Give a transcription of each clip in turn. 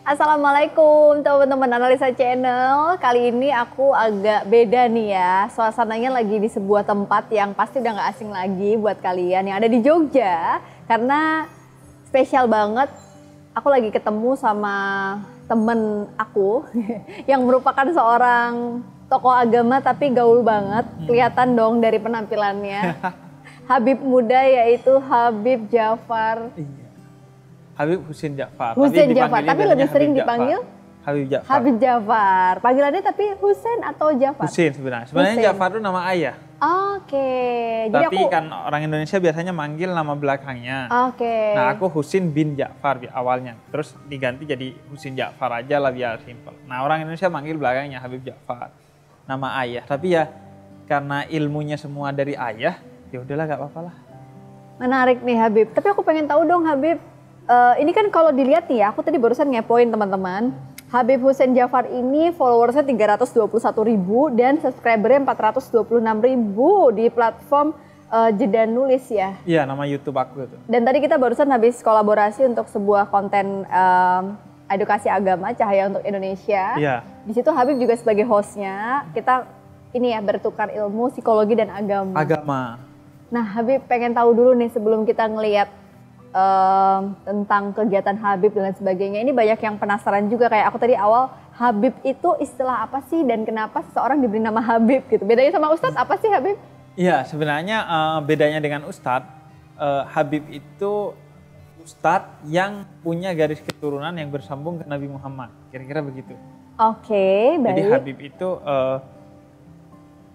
Assalamualaikum teman-teman Analisa Channel. Kali ini aku agak beda nih ya. Suasananya lagi di sebuah tempat yang pasti udah gak asing lagi buat kalian yang ada di Jogja. Karena spesial banget, aku lagi ketemu sama temen aku yang merupakan seorang tokoh agama tapi gaul banget. Kelihatan dong dari penampilannya. Habib muda yaitu Habib Jafar. Habib Husin Jafar. Husin Jafar, tapi lebih sering dipanggil Habib Jafar. Habib Jafar. Panggilannya tapi Husin atau Jafar? Husin sebenarnya. Sebenarnya Jafar itu nama ayah. Oke. Jadi kan orang Indonesia biasanya manggil nama belakangnya. Oke. Nah aku Husin bin Jafar awalnya. Terus diganti jadi Husin Jafar aja lah biar simple. Nah orang Indonesia manggil belakangnya Habib Jafar. Nama ayah. Tapi ya karena ilmunya semua dari ayah, ya udahlah gak apa-apa lah. Menarik nih Habib. Tapi aku pengen tahu dong Habib. Ini kan kalau dilihat nih ya, aku tadi barusan ngepoin teman-teman. Habib Husin Jafar ini followersnya 321.000 dan subscribernya 426.000 di platform Jeda Nulis ya. Iya, nama YouTube aku itu. Dan tadi kita barusan habis kolaborasi untuk sebuah konten edukasi agama Cahaya untuk Indonesia. Iya. Di situ Habib juga sebagai hostnya. Kita ini ya bertukar ilmu psikologi dan agama. Nah Habib pengen tahu dulu nih sebelum kita ngelihat tentang kegiatan Habib dan lain sebagainya. Ini banyak yang penasaran juga kayak aku tadi awal, Habib itu istilah apa sih dan kenapa seseorang diberi nama Habib gitu. Bedanya sama Ustadz apa sih Habib? Iya sebenarnya bedanya dengan Ustadz, Habib itu Ustadz yang punya garis keturunan yang bersambung ke Nabi Muhammad. Kira-kira begitu. Oke, baik. Jadi Habib itu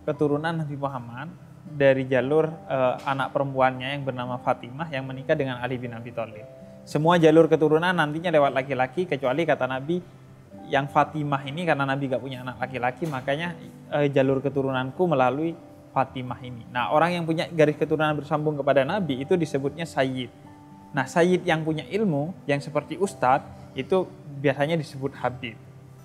keturunan Nabi Muhammad dari jalur anak perempuannya yang bernama Fatimah yang menikah dengan Ali bin Abi Thalib. Semua jalur keturunan nantinya lewat laki-laki kecuali kata Nabi yang Fatimah ini karena Nabi gak punya anak laki-laki makanya jalur keturunanku melalui Fatimah ini. Nah orang yang punya garis keturunan bersambung kepada Nabi itu disebutnya Sayyid. Nah Sayyid yang punya ilmu yang seperti Ustadz itu biasanya disebut Habib.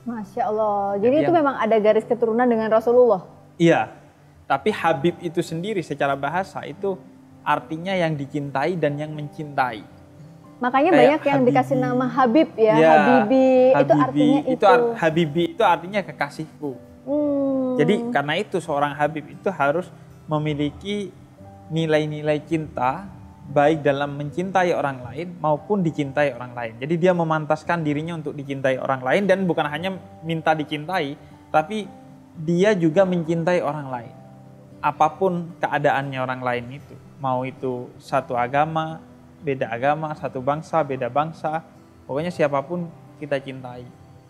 Masya Allah, jadi itu memang ada garis keturunan dengan Rasulullah? Iya. Tapi Habib itu sendiri secara bahasa itu artinya yang dicintai dan yang mencintai. Makanya kayak banyak yang dikasih nama Habib ya, Habibi. Itu artinya itu. Habibi itu artinya kekasihku. Jadi karena itu seorang Habib itu harus memiliki nilai-nilai cinta baik dalam mencintai orang lain maupun dicintai orang lain. Jadi dia memantaskan dirinya untuk dicintai orang lain dan bukan hanya minta dicintai, tapi dia juga mencintai orang lain. Apapun keadaannya orang lain itu, mau itu satu agama, satu bangsa, beda bangsa, pokoknya siapapun kita cintai.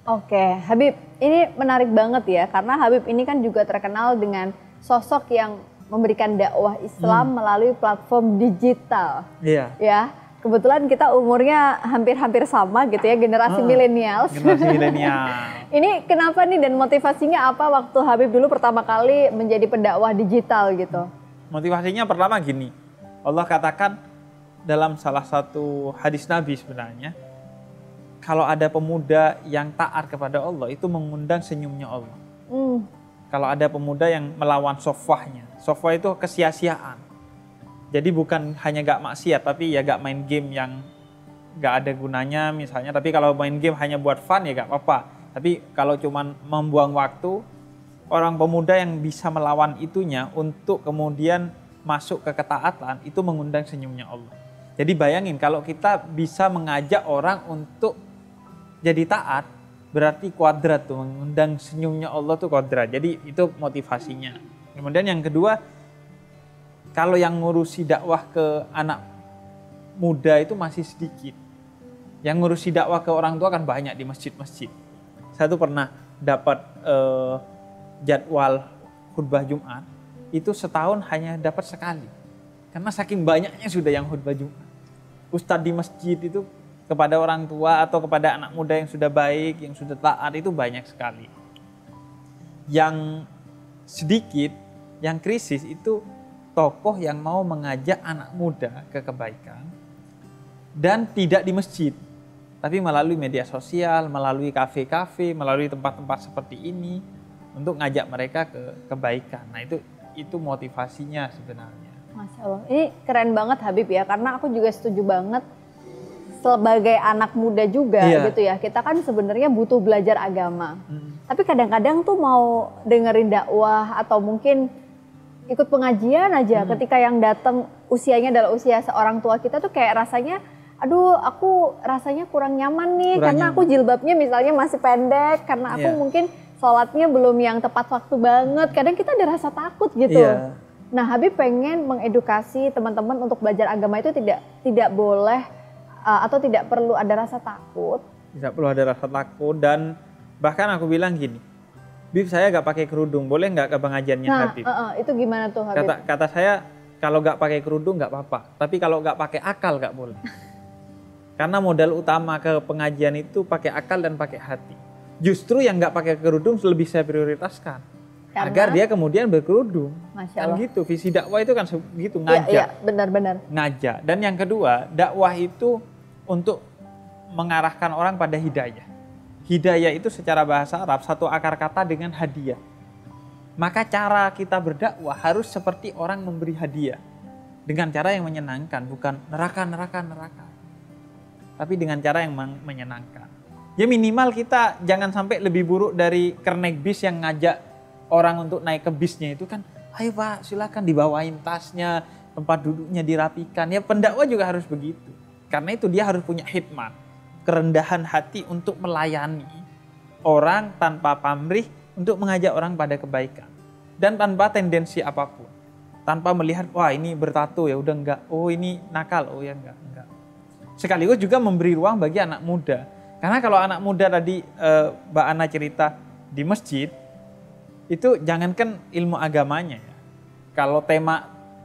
Oke, Habib, ini menarik banget ya, karena Habib ini kan juga terkenal dengan sosok yang memberikan dakwah Islam melalui platform digital. Iya. Ya, kebetulan kita umurnya hampir-hampir sama gitu ya, generasi milenial. Generasi milenial. Ini kenapa nih dan motivasinya apa waktu Habib dulu pertama kali menjadi pendakwah digital gitu? Motivasinya pertama gini, Allah katakan dalam salah satu hadis Nabi sebenarnya, kalau ada pemuda yang taat kepada Allah itu mengundang senyumnya Allah. Kalau ada pemuda yang melawan sofwahnya, sofwah itu kesia-siaan. Jadi bukan hanya gak maksiat, tapi ya gak main game yang gak ada gunanya misalnya. Tapi kalau main game hanya buat fun ya gak apa-apa. Tapi kalau cuma membuang waktu, orang pemuda yang bisa melawan itunya untuk kemudian masuk ke ketaatan, itu mengundang senyumnya Allah. Jadi bayangin kalau kita bisa mengajak orang untuk jadi taat, berarti kuadrat tuh, mengundang senyumnya Allah tuh kuadrat. Jadi itu motivasinya. Kemudian yang kedua, kalau yang ngurusi dakwah ke anak muda itu masih sedikit. Yang ngurusi dakwah ke orang tua kan banyak di masjid-masjid. Saya tuh pernah dapat jadwal khutbah Jumat, itu setahun hanya dapat sekali. Karena saking banyaknya sudah yang khutbah Jumat. Ustadz di masjid itu kepada orang tua atau kepada anak muda yang sudah baik, yang sudah taat itu banyak sekali. Yang sedikit, yang krisis itu tokoh yang mau mengajak anak muda ke kebaikan dan tidak di masjid, tapi melalui media sosial, melalui kafe-kafe, melalui tempat-tempat seperti ini untuk ngajak mereka ke kebaikan. Nah itu motivasinya sebenarnya. Masya Allah, ini keren banget Habib ya, karena aku juga setuju banget sebagai anak muda juga gitu ya, kita kan sebenarnya butuh belajar agama. Tapi kadang-kadang tuh mau dengerin dakwah atau mungkin ikut pengajian aja, ketika yang datang usianya adalah usia seorang tua kita tuh kayak rasanya, aduh aku rasanya kurang nyaman nih, karena aku jilbabnya misalnya masih pendek, karena aku mungkin sholatnya belum yang tepat waktu banget. Kadang kita ada rasa takut gitu. Nah, Habib pengen mengedukasi teman-teman untuk belajar agama itu tidak boleh atau tidak perlu ada rasa takut. Tidak perlu ada rasa takut, dan bahkan aku bilang gini, Bib, saya gak pakai kerudung, boleh nggak ke pengajiannya Habib? Itu gimana tuh Habib? Kata saya, kalau gak pakai kerudung gak apa-apa, tapi kalau gak pakai akal gak boleh. Karena modal utama ke pengajian itu pakai akal dan pakai hati. Justru yang gak pakai kerudung lebih saya prioritaskan. Karena? Agar dia kemudian berkerudung. Masya Allah. Kan gitu, visi dakwah itu kan begitu, ngajak. Iya, benar-benar. Ngajak. Dan yang kedua, dakwah itu untuk mengarahkan orang pada hidayah. Hidayah itu secara bahasa Arab satu akar kata dengan hadiah. Maka cara kita berdakwah harus seperti orang memberi hadiah. Dengan cara yang menyenangkan, bukan neraka. Tapi dengan cara yang menyenangkan. Ya minimal kita jangan sampai lebih buruk dari kernek bis yang ngajak orang untuk naik ke bisnya itu kan. Ayo Pak, silakan dibawain tasnya, tempat duduknya dirapikan. Ya pendakwah juga harus begitu. Karena itu dia harus punya hikmah. Kerendahan hati untuk melayani orang tanpa pamrih, untuk mengajak orang pada kebaikan dan tanpa tendensi apapun, tanpa melihat wah ini bertato ya udah enggak, oh ini nakal, oh ya enggak. Sekaligus juga memberi ruang bagi anak muda, karena kalau anak muda tadi Mbak Ana cerita di masjid itu jangankan ilmu agamanya ya, kalau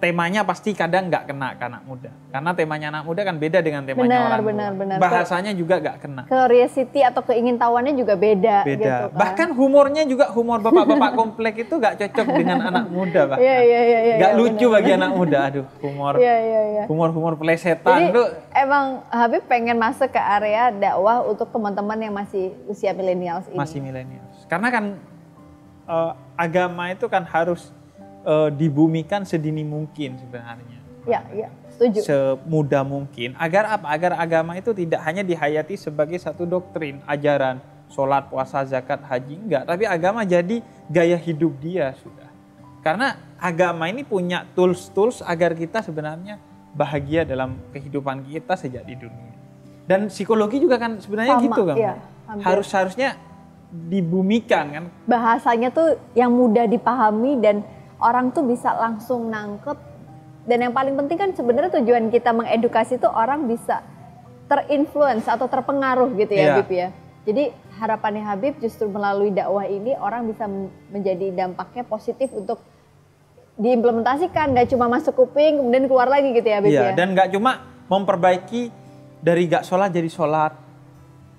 temanya pasti kadang nggak kena ke anak muda. Karena temanya anak muda kan beda dengan temanya orang tua. Bahasanya juga nggak kena. Curiosity atau keingintahuannya juga beda. Gitu kan. Bahkan humornya juga humor bapak-bapak komplek itu nggak cocok dengan anak muda. Bahkan. Nggak lucu bagi anak muda. Aduh, humor pelesetan. Jadi emang Habib pengen masuk ke area dakwah untuk teman-teman yang masih usia milenials ini. Masih milenials. Karena kan agama itu kan harus dibumikan sedini mungkin sebenarnya. Ya, setuju. Semudah mungkin. Agar apa? Agar agama itu tidak hanya dihayati sebagai satu doktrin, ajaran, sholat, puasa, zakat, haji, enggak. Tapi agama jadi gaya hidup dia sudah. Karena agama ini punya tools agar kita sebenarnya bahagia dalam kehidupan kita sejak di dunia. Dan psikologi juga kan sebenarnya gitu kan. Iya, harusnya dibumikan kan. Bahasanya tuh yang mudah dipahami dan orang tuh bisa langsung nangkep, dan yang paling penting kan sebenarnya tujuan kita mengedukasi itu orang bisa terinfluence atau terpengaruh gitu ya Habib ya. Jadi harapannya Habib justru melalui dakwah ini orang bisa menjadi dampaknya positif untuk diimplementasikan, gak cuma masuk kuping kemudian keluar lagi gitu ya Habib ya. Dan gak cuma memperbaiki dari gak sholat jadi sholat,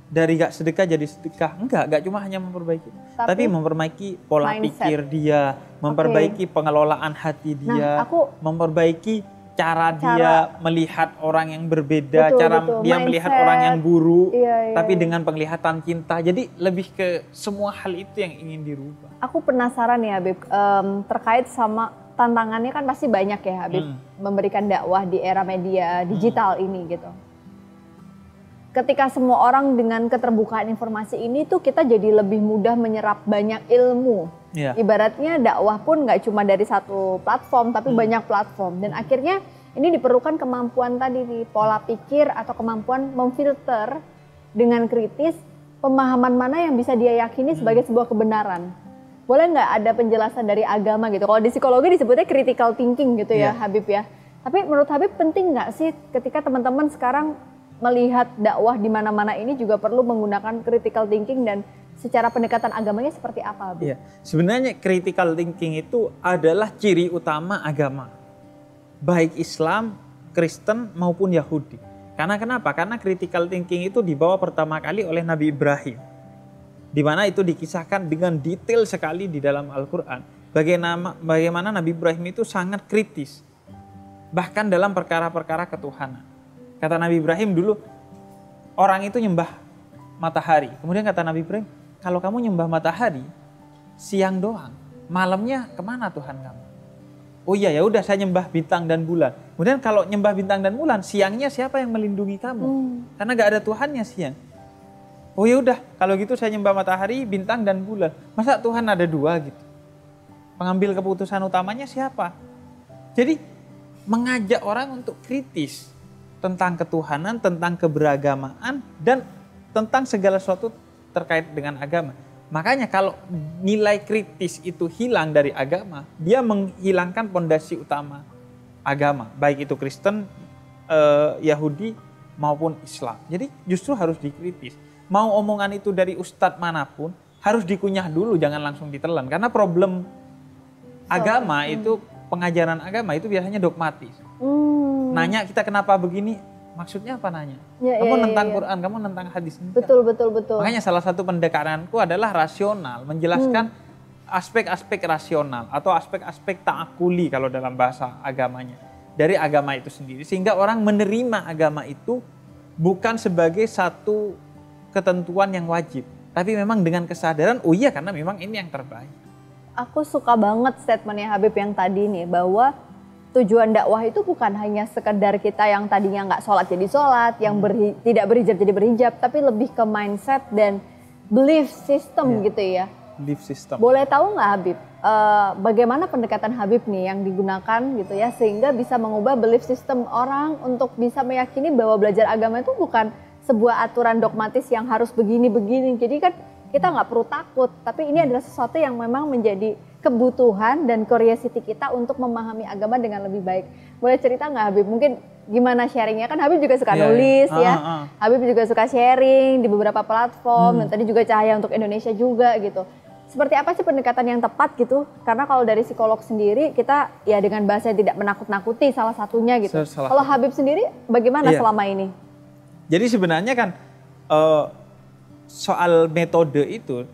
dari gak sedekah jadi sedekah. Gak cuma hanya memperbaiki. Tapi memperbaiki pola pikir dia, memperbaiki pengelolaan hati dia, memperbaiki cara dia melihat orang yang berbeda, dia mindset, melihat orang yang buruk, tapi dengan penglihatan cinta. Jadi lebih ke semua hal itu yang ingin dirubah. Aku penasaran ya Habib, terkait sama tantangannya kan pasti banyak ya Habib, memberikan dakwah di era media digital ini gitu. Ketika semua orang dengan keterbukaan informasi ini tuh kita jadi lebih mudah menyerap banyak ilmu. Ibaratnya dakwah pun nggak cuma dari satu platform, tapi banyak platform. Dan akhirnya ini diperlukan kemampuan tadi nih, pola pikir atau kemampuan memfilter dengan kritis pemahaman mana yang bisa dia yakini sebagai sebuah kebenaran. Boleh nggak ada penjelasan dari agama gitu? Kalau di psikologi disebutnya critical thinking gitu ya Habib ya. Tapi menurut Habib penting nggak sih ketika teman-teman sekarang melihat dakwah di mana-mana ini juga perlu menggunakan critical thinking, dan secara pendekatan agamanya seperti apa? Iya, sebenarnya critical thinking itu adalah ciri utama agama, baik Islam, Kristen maupun Yahudi. Karena kenapa? Karena critical thinking itu dibawa pertama kali oleh Nabi Ibrahim, di mana itu dikisahkan dengan detail sekali di dalam Al-Quran. Bagaimana Nabi Ibrahim itu sangat kritis, bahkan dalam perkara-perkara ketuhanan. Kata Nabi Ibrahim dulu, orang itu nyembah matahari. Kemudian kata Nabi Ibrahim, kalau kamu nyembah matahari, siang doang, malamnya kemana Tuhan kamu? Oh iya, ya udah saya nyembah bintang dan bulan. Kemudian kalau nyembah bintang dan bulan, siangnya siapa yang melindungi kamu? Karena gak ada Tuhannya siang. Oh ya udah, kalau gitu saya nyembah matahari, bintang dan bulan. Masa Tuhan ada dua gitu? Pengambil keputusan utamanya siapa? Jadi mengajak orang untuk kritis tentang ketuhanan, tentang keberagamaan, dan tentang segala sesuatu terkait dengan agama. Makanya kalau nilai kritis itu hilang dari agama, dia menghilangkan pondasi utama agama, baik itu Kristen, Yahudi maupun Islam. Jadi justru harus dikritis. Mau omongan itu dari ustadz manapun, harus dikunyah dulu, jangan langsung ditelan. Karena problem agama itu, pengajaran agama itu biasanya dogmatis. Nanya kita kenapa begini, maksudnya apa nanya? Kamu nentang Quran, kamu nentang hadis. Betul. Makanya salah satu pendekatanku adalah rasional, menjelaskan aspek-aspek rasional atau aspek-aspek ta'akuli kalau dalam bahasa agamanya. Dari agama itu sendiri, sehingga orang menerima agama itu bukan sebagai satu ketentuan yang wajib, tapi memang dengan kesadaran, oh iya karena memang ini yang terbaik. Aku suka banget statementnya Habib yang tadi nih, bahwa tujuan dakwah itu bukan hanya sekedar kita yang tadinya nggak sholat jadi sholat, yang tidak berhijab jadi berhijab, tapi lebih ke mindset dan belief system gitu ya. Belief system. Boleh tahu nggak Habib, bagaimana pendekatan Habib nih yang digunakan gitu ya, sehingga bisa mengubah belief system orang untuk bisa meyakini bahwa belajar agama itu bukan sebuah aturan dogmatis yang harus begini-begini. Jadi kan kita nggak perlu takut, tapi ini adalah sesuatu yang memang menjadi kebutuhan dan curiosity kita untuk memahami agama dengan lebih baik. Boleh cerita nggak Habib? Mungkin gimana sharingnya? Kan Habib juga suka nulis ya. Habib juga suka sharing di beberapa platform, dan tadi juga Cahaya untuk Indonesia juga gitu. Seperti apa sih pendekatan yang tepat gitu? Karena kalau dari psikolog sendiri kita ya dengan bahasa yang tidak menakut-nakuti salah satunya gitu. Kalau Habib sendiri bagaimana selama ini? Jadi sebenarnya kan soal metode itu,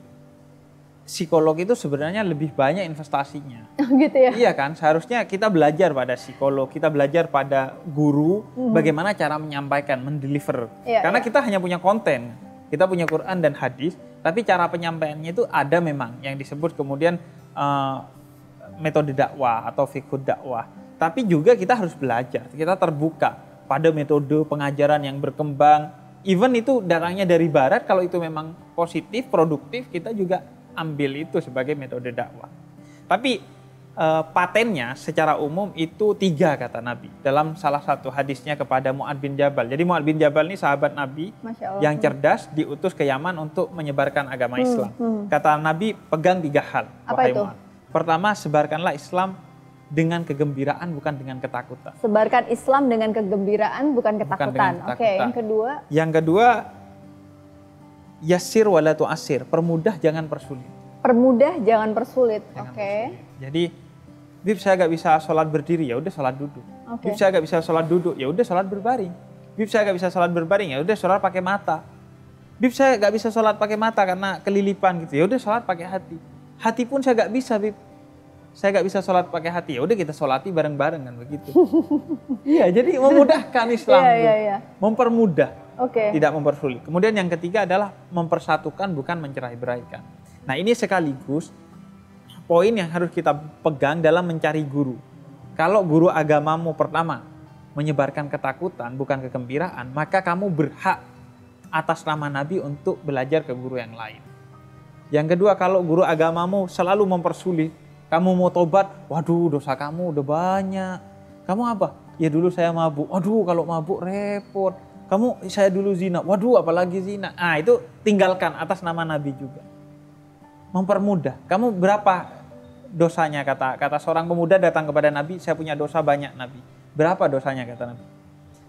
psikolog itu sebenarnya lebih banyak investasinya. Gitu ya? Iya kan, seharusnya kita belajar pada psikolog, kita belajar pada guru, bagaimana cara menyampaikan, mendeliver. Karena kita hanya punya konten, kita punya Quran dan hadis, tapi cara penyampaiannya itu ada memang yang disebut kemudian metode dakwah atau fiqh dakwah. Tapi juga kita harus belajar, kita terbuka pada metode pengajaran yang berkembang. Even itu datangnya dari barat, kalau itu memang positif, produktif, kita juga ambil itu sebagai metode dakwah. Tapi patennya secara umum itu 3 kata Nabi. Dalam salah satu hadisnya kepada Mu'adz bin Jabal. Jadi Mu'adz bin Jabal ini sahabat Nabi yang cerdas, diutus ke Yaman untuk menyebarkan agama Islam. Kata Nabi, pegang 3 hal. Apa itu? Pertama, sebarkanlah Islam dengan kegembiraan, bukan dengan ketakutan. Sebarkan Islam dengan kegembiraan, bukan ketakutan. Oke, yang kedua? Yang kedua, yassir wala tu'assir, permudah jangan persulit. Permudah jangan persulit. Oke. Jadi, Bib saya gak bisa sholat berdiri, ya udah sholat duduk. Bib saya gak bisa sholat duduk, ya udah sholat berbaring. Bib saya gak bisa sholat berbaring, ya udah sholat pakai mata. Bib saya gak bisa sholat pakai mata karena kelilipan gitu, ya udah sholat pakai hati. Hati pun saya gak bisa, Bib. Saya gak bisa sholat pakai hati, ya udah kita sholati bareng-bareng kan begitu. Iya, jadi memudahkan Islam, mempermudah, tidak mempersulit. Kemudian yang ketiga adalah mempersatukan, bukan mencerai-beraikan. Nah ini sekaligus poin yang harus kita pegang dalam mencari guru. Kalau guru agamamu pertama menyebarkan ketakutan, bukan kegembiraan, maka kamu berhak atas nama Nabi untuk belajar ke guru yang lain. Yang kedua, kalau guru agamamu selalu mempersulit, kamu mau tobat, waduh dosa kamu udah banyak. Kamu apa? Ya dulu saya mabuk. Waduh kalau mabuk repot. Saya dulu zina. Waduh apalagi zina. Nah itu tinggalkan atas nama Nabi juga. Mempermudah. Kamu berapa dosanya kata seorang pemuda datang kepada Nabi, saya punya dosa banyak Nabi. Berapa dosanya kata Nabi?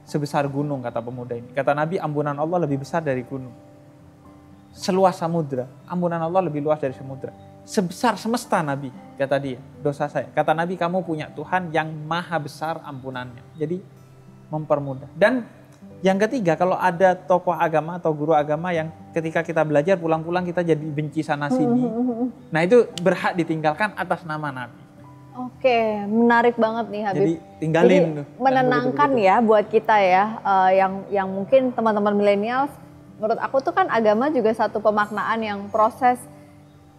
Sebesar gunung kata pemuda ini. Kata Nabi, ampunan Allah lebih besar dari gunung. Seluas samudra. Ampunan Allah lebih luas dari samudra. Sebesar semesta Nabi, kata dia, dosa saya. Kata Nabi, kamu punya Tuhan yang maha besar ampunannya. Jadi mempermudah. Dan yang ketiga, kalau ada tokoh agama atau guru agama yang ketika kita belajar pulang-pulang kita jadi benci sana sini. Nah itu berhak ditinggalkan atas nama Nabi. Oke, menarik banget nih Habib. Jadi tinggalin. Jadi, menenangkan ya buat kita ya, yang mungkin teman-teman milenial, menurut aku tuh kan agama juga satu pemaknaan yang proses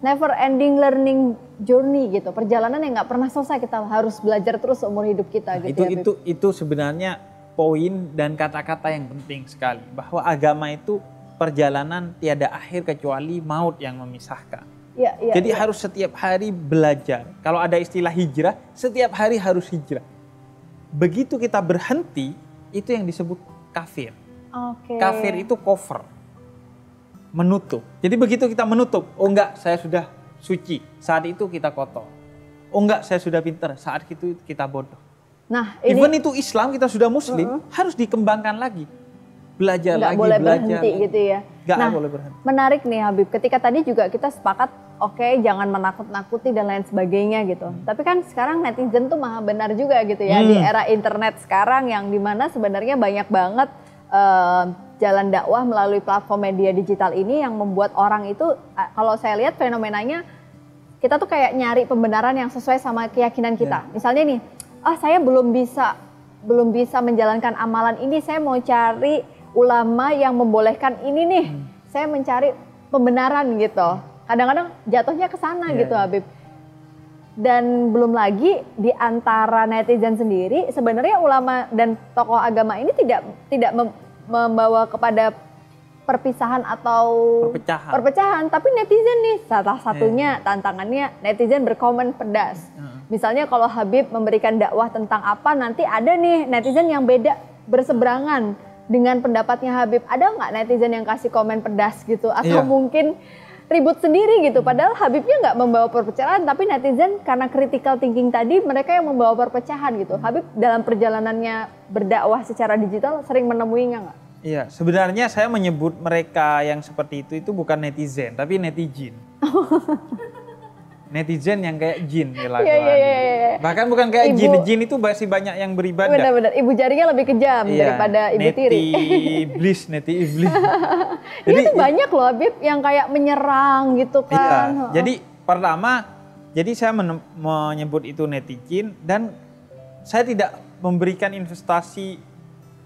never ending learning journey gitu, perjalanan yang nggak pernah selesai, kita harus belajar terus seumur hidup kita gitu. Itu sebenarnya poin dan kata-kata yang penting sekali, bahwa agama itu perjalanan tiada akhir kecuali maut yang memisahkan. Jadi harus setiap hari belajar. Kalau ada istilah hijrah, setiap hari harus hijrah. Begitu kita berhenti, itu yang disebut kafir. Kafir itu cover, menutup. Jadi begitu kita menutup, oh enggak, saya sudah suci, saat itu kita kotor. Oh enggak, saya sudah pintar, saat itu kita bodoh. Nah, even itu Islam, kita sudah muslim, harus dikembangkan lagi. Belajar nggak lagi, boleh belajar berhenti lagi. gitu ya. Nggak boleh berhenti. Menarik nih Habib, ketika tadi juga kita sepakat, oke, jangan menakut-nakuti dan lain sebagainya gitu. Tapi kan sekarang netizen tuh maha benar juga gitu ya, di era internet sekarang yang dimana sebenarnya banyak banget jalan dakwah melalui platform media digital ini yang membuat orang itu, kalau saya lihat fenomenanya, kita tuh kayak nyari pembenaran yang sesuai sama keyakinan kita. Misalnya nih, saya belum bisa menjalankan amalan ini, saya mau cari ulama yang membolehkan ini nih, saya mencari pembenaran gitu. Kadang-kadang jatuhnya ke sana gitu Habib. Dan belum lagi di antara netizen sendiri, sebenarnya ulama dan tokoh agama ini tidak membawa kepada perpisahan atau perpecahan, tapi netizen nih salah satunya tantangannya netizen berkomen pedas. Misalnya kalau Habib memberikan dakwah tentang apa, nanti ada nih netizen yang beda, berseberangan dengan pendapatnya Habib. Ada nggak netizen yang kasih komen pedas gitu, atau mungkin ribut sendiri gitu, padahal Habibnya nggak membawa perpecahan, tapi netizen karena critical thinking tadi, mereka yang membawa perpecahan gitu. Habib dalam perjalanannya berdakwah secara digital sering menemuinya nggak? Iya, sebenarnya saya menyebut mereka yang seperti itu bukan netizen, tapi netijin. Netizen yang kayak jin kelakuan. Bahkan bukan kayak jin itu masih banyak yang beribadah. Benar-benar, ibu jarinya lebih kejam daripada ibu tiri. Neti iblis. Jadi itu banyak loh Habib yang kayak menyerang gitu kan. Jadi pertama, saya menyebut itu netijin, dan saya tidak memberikan investasi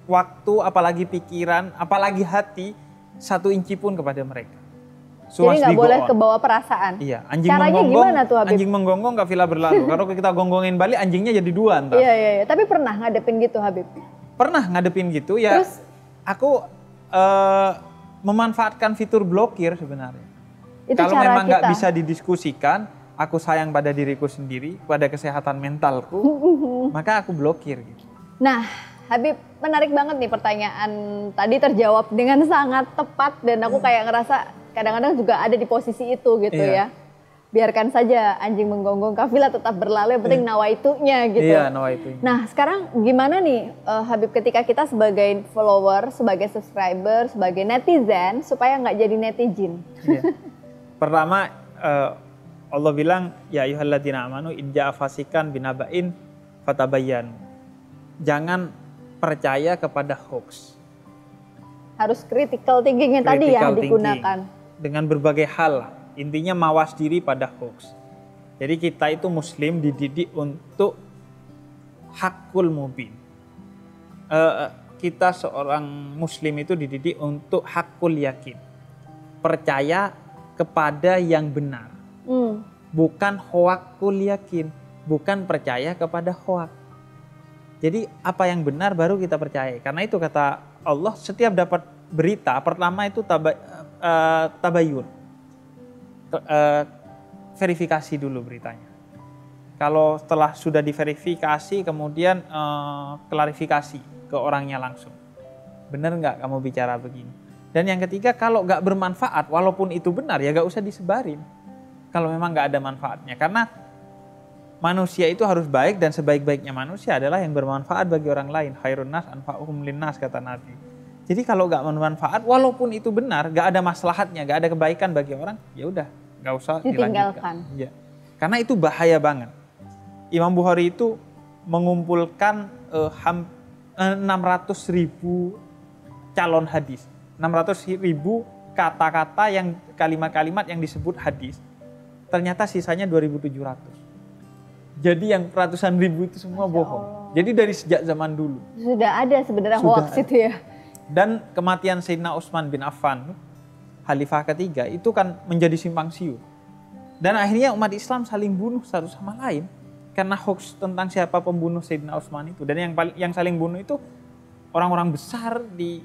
waktu, apalagi pikiran, apalagi hati 1 inci pun kepada mereka. Jadi nggak boleh kebawa perasaan. Iya, anjing caranya menggonggong, gimana tuh Habib? Anjing menggonggong kafilah berlalu. Kalau kita gonggongin balik, anjingnya jadi 2 ntar. Iya. Tapi pernah ngadepin gitu Habib? Pernah ngadepin gitu ya. Terus? Aku memanfaatkan fitur blokir sebenarnya. Kalau memang nggak bisa didiskusikan, aku sayang pada diriku sendiri, pada kesehatan mentalku, maka aku blokir gitu. Nah, Habib, menarik banget nih pertanyaan tadi terjawab dengan sangat tepat, dan aku kayak ngerasa kadang-kadang juga ada di posisi itu gitu ya. Biarkan saja anjing menggonggong, kafilah tetap berlalu, yang penting nawaitunya gitu. Iya, nawaitunya. Nah, sekarang gimana nih Habib, ketika kita sebagai follower, sebagai subscriber, sebagai netizen, supaya nggak jadi netijin? Pertama, Allah bilang, ya ayyuhalladzina amanu in ja'a fasikan binaba'in fatabayyan. Jangan percaya kepada hoax. Harus critical thinking-nya tadi ya digunakan. Dengan berbagai hal, intinya mawas diri pada hoax. Jadi kita itu muslim dididik untuk hakul mubin. Kita seorang muslim itu dididik untuk hakul yakin. Percaya kepada yang benar. Bukan hoakul yakin. Bukan percaya kepada hoak. Jadi apa yang benar baru kita percaya. Karena itu kata Allah, setiap dapat berita, pertama itu tabayun. Verifikasi dulu beritanya. Kalau setelah sudah diverifikasi, kemudian klarifikasi ke orangnya langsung. Benar nggak kamu bicara begini? Dan yang ketiga, kalau nggak bermanfaat, walaupun itu benar, ya nggak usah disebarin. Kalau memang nggak ada manfaatnya. Karena manusia itu harus baik, dan sebaik-baiknya manusia adalah yang bermanfaat bagi orang lain. Khairun nas anfa'uhum linnas, kata Nabi. Jadi kalau nggak bermanfaat, walaupun itu benar, nggak ada maslahatnya, nggak ada kebaikan bagi orang, ya udah, nggak usah dilanjutkan. Ya. Karena itu bahaya banget. Imam Bukhari itu mengumpulkan 600.000 calon hadis, 600.000 kata-kata yang kalimat-kalimat yang disebut hadis. Ternyata sisanya 2.700. Jadi yang ratusan ribu itu semua bohong. Jadi dari sejak zaman dulu. Sudah ada sebenarnya hoax itu ya. Dan kematian Sayyidina Utsman bin Affan, Khalifah ketiga, itu kan menjadi simpang siur. Dan akhirnya umat Islam saling bunuh satu sama lain karena hoax tentang siapa pembunuh Sayyidina Utsman itu. Dan yang saling bunuh itu orang-orang besar di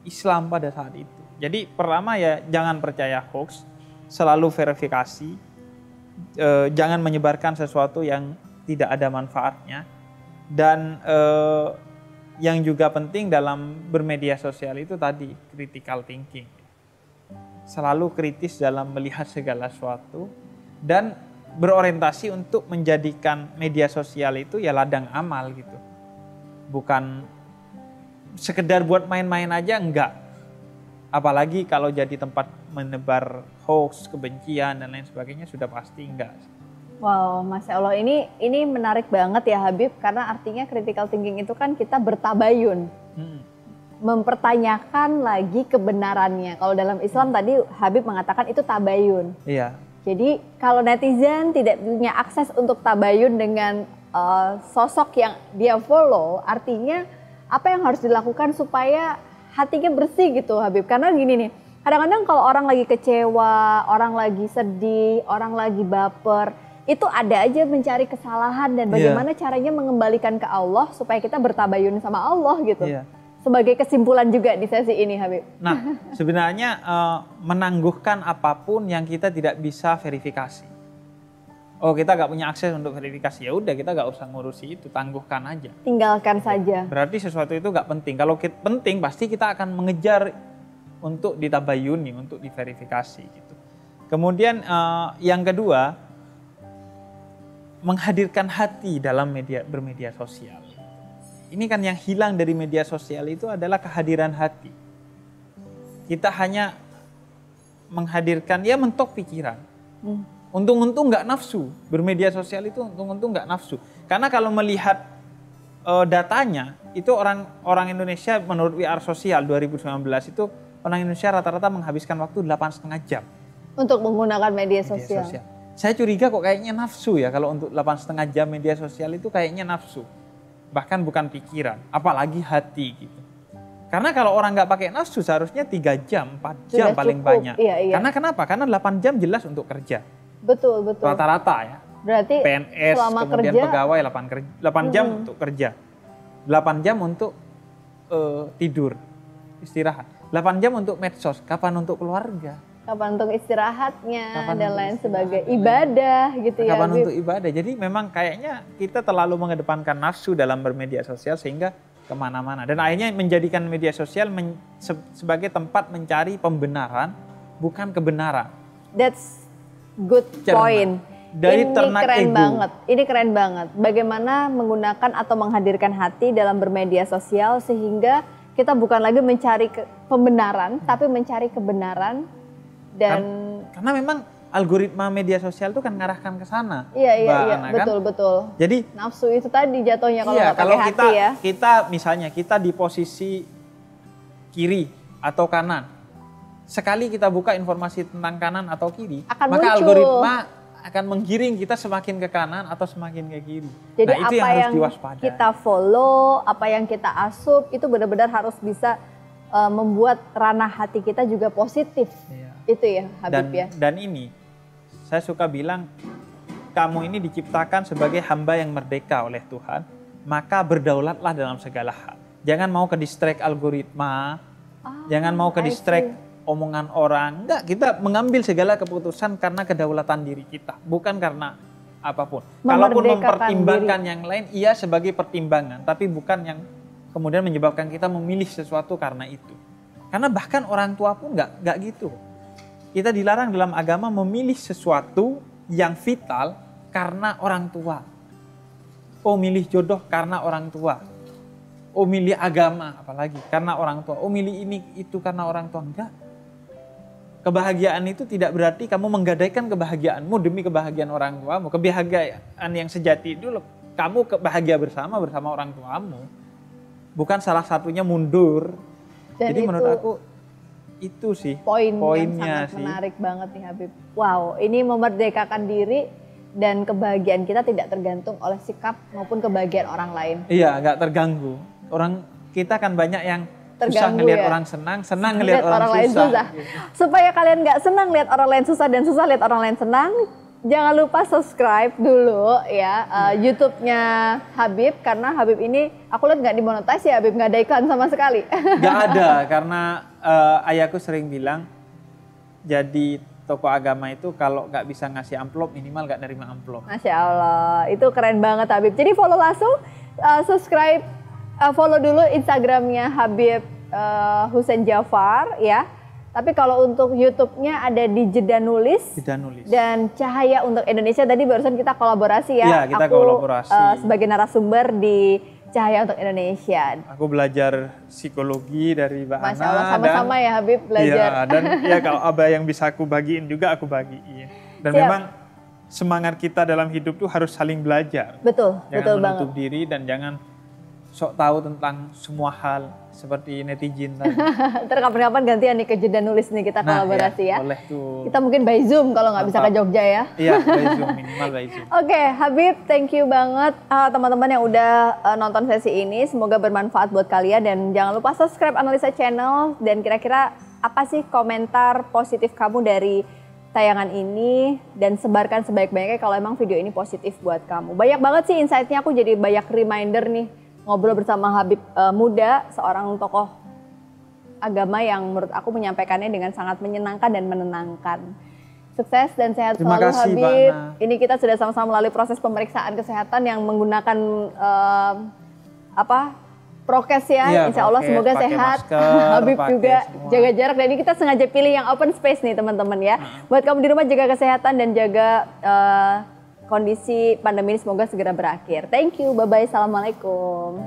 Islam pada saat itu. Jadi pertama ya jangan percaya hoax, selalu verifikasi, jangan menyebarkan sesuatu yang tidak ada manfaatnya. Dan yang juga penting dalam bermedia sosial itu tadi critical thinking. Selalu kritis dalam melihat segala sesuatu dan berorientasi untuk menjadikan media sosial itu ya ladang amal gitu. Bukan sekedar buat main-main aja, enggak. Apalagi kalau jadi tempat menebar hoax, kebencian dan lain sebagainya sudah pasti enggak. Wow, Masya Allah, ini menarik banget ya Habib, karena artinya critical thinking itu kan kita bertabayun. Mempertanyakan lagi kebenarannya. Kalau dalam Islam tadi Habib mengatakan itu tabayun. Iya. Jadi kalau netizen tidak punya akses untuk tabayun dengan sosok yang dia follow, artinya apa yang harus dilakukan supaya hatinya bersih gitu Habib. Karena gini nih, kadang-kadang kalau orang lagi kecewa, orang lagi sedih, orang lagi baper, itu ada aja mencari kesalahan dan bagaimana caranya mengembalikan ke Allah supaya kita bertabayun sama Allah gitu. Iya. Sebagai kesimpulan juga di sesi ini Habib. Nah sebenarnya menangguhkan apapun yang kita tidak bisa verifikasi. Oh kita gak punya akses untuk verifikasi, ya udah kita gak usah ngurusi itu, tangguhkan aja. Tinggalkan saja. Berarti sesuatu itu gak penting. Kalau penting pasti kita akan mengejar untuk ditabayuni, untuk diverifikasi gitu. Kemudian yang kedua, menghadirkan hati dalam bermedia sosial. Ini kan yang hilang dari media sosial itu adalah kehadiran hati. Kita hanya menghadirkan, ya mentok pikiran. Untung-untung nggak nafsu. Bermedia sosial itu untung-untung nggak nafsu. Karena kalau melihat datanya, itu orang Indonesia menurut WR Sosial 2019 itu orang Indonesia rata-rata menghabiskan waktu 8,5 jam. Untuk menggunakan media sosial. Saya curiga kok kayaknya nafsu ya, kalau untuk 8,5 jam media sosial itu kayaknya nafsu. Bahkan bukan pikiran, apalagi hati gitu. Karena kalau orang nggak pakai nafsu seharusnya 3 jam, 4 jam sudah paling cukup. banyak. Iya. Karena kenapa? Karena 8 jam jelas untuk kerja. Betul. Rata-rata ya. Berarti PNS, kemudian kerja, pegawai 8 jam untuk kerja. 8 jam untuk tidur, istirahat. 8 jam untuk medsos, kapan untuk keluarga? Kapan untuk istirahatnya dan lain sebagainya, ibadah gitu ya. Kapan untuk ibadah. Jadi memang kayaknya kita terlalu mengedepankan nafsu dalam bermedia sosial sehingga kemana-mana. Dan akhirnya menjadikan media sosial sebagai tempat mencari pembenaran, bukan kebenaran. That's good point. Dari ini keren banget. Ini keren banget. Bagaimana menggunakan atau menghadirkan hati dalam bermedia sosial sehingga kita bukan lagi mencari pembenaran, tapi mencari kebenaran. Dan karena memang algoritma media sosial itu kan ngarahkan ke sana. Iya, betul. Jadi nafsu itu tadi jatuhnya kalau nggak pakai hati ya. Kita misalnya kita di posisi kiri atau kanan. Sekali kita buka informasi tentang kanan atau kiri, maka muncul. Algoritma akan menggiring kita semakin ke kanan atau semakin ke kiri. Jadi itu apa yang diwaspadai. kita follow, apa yang kita asup itu benar-benar harus bisa membuat ranah hati kita juga positif. Iya. Itu ya Habib ya. Dan ini saya suka bilang, kamu ini diciptakan sebagai hamba yang merdeka oleh Tuhan, maka berdaulatlah dalam segala hal. Jangan mau ke distract algoritma, jangan mau ke distract omongan orang. Enggak, kita mengambil segala keputusan karena kedaulatan diri kita, bukan karena apapun. Kalaupun mempertimbangkan diri yang lain, iya sebagai pertimbangan, tapi bukan yang kemudian menyebabkan kita memilih sesuatu karena itu. Karena bahkan orang tua pun enggak gitu. Kita dilarang dalam agama memilih sesuatu yang vital karena orang tua. Oh milih jodoh karena orang tua. Oh milih agama apalagi karena orang tua. Oh milih ini itu karena orang tua. Enggak. Kebahagiaan itu tidak berarti kamu menggadaikan kebahagiaanmu demi kebahagiaan orang tuamu. Kebahagiaan yang sejati itu kamu bahagia bersama orang tuamu. Bukan salah satunya mundur. Dan jadi menurut aku itu sih poinnya yang sangat menarik banget nih Habib. Wow, ini memerdekakan diri dan kebahagiaan kita tidak tergantung oleh sikap maupun kebahagiaan orang lain. Iya, nggak terganggu. Orang kita kan banyak yang terganggu ngelihat ya. orang senang, senang ngelihat orang lain susah. Supaya kalian nggak senang lihat orang lain susah dan susah lihat orang lain senang, jangan lupa subscribe dulu ya YouTube-nya Habib, karena Habib ini aku lihat nggak dimonetize ya Habib, nggak ada iklan sama sekali. Nggak ada, karena ayahku sering bilang jadi tokoh agama itu kalau nggak bisa ngasih amplop minimal nggak nerima amplop. Masya Allah, itu keren banget Habib. Jadi follow langsung, subscribe, follow dulu Instagramnya Habib Hussein Jafar ya. Tapi kalau untuk YouTube-nya ada di Jeda Nulis. Dan Cahaya untuk Indonesia. Tadi barusan kita kolaborasi ya. Iya, kita aku, kolaborasi. Sebagai narasumber di Cahaya untuk Indonesia. Aku belajar psikologi dari Mbak Ana. Masya Allah, sama-sama ya Habib belajar. Iya, dan ya kalau ada yang bisa aku bagiin juga aku bagiin. Dan Siap. memang semangat kita dalam hidup tuh harus saling belajar. Betul, jangan betul menutup banget. diri dan jangan sok tahu tentang semua hal seperti netizen tadi. Ntar kapan-kapan gantian nih ke Jeda Nulis nih kita kolaborasi ya. Boleh tuh. Kita mungkin by Zoom kalau nggak bisa ke Jogja ya. Iya, by Zoom, minimal by Zoom. Oke, Habib, thank you banget teman-teman yang udah nonton sesi ini. Semoga bermanfaat buat kalian dan jangan lupa subscribe Analisa Channel. Dan kira-kira apa sih komentar positif kamu dari tayangan ini, dan sebarkan sebaik-baiknya kalau emang video ini positif buat kamu. Banyak banget sih insight-nya, aku jadi banyak reminder nih ngobrol bersama Habib Muda, seorang tokoh agama yang menurut aku menyampaikannya dengan sangat menyenangkan dan menenangkan. Sukses dan sehat Terima selalu kasih, Habib. Mbak Ana. Ini kita sudah sama-sama melalui proses pemeriksaan kesehatan yang menggunakan prokes ya. Iya, Insya Allah prokes, semoga pakai sehat. masker, Habib pakai juga semua. jaga jarak, dan ini kita sengaja pilih yang open space nih teman-teman ya. Buat kamu di rumah jaga kesehatan dan jaga kondisi pandemi ini semoga segera berakhir. Thank you, bye-bye, assalamualaikum.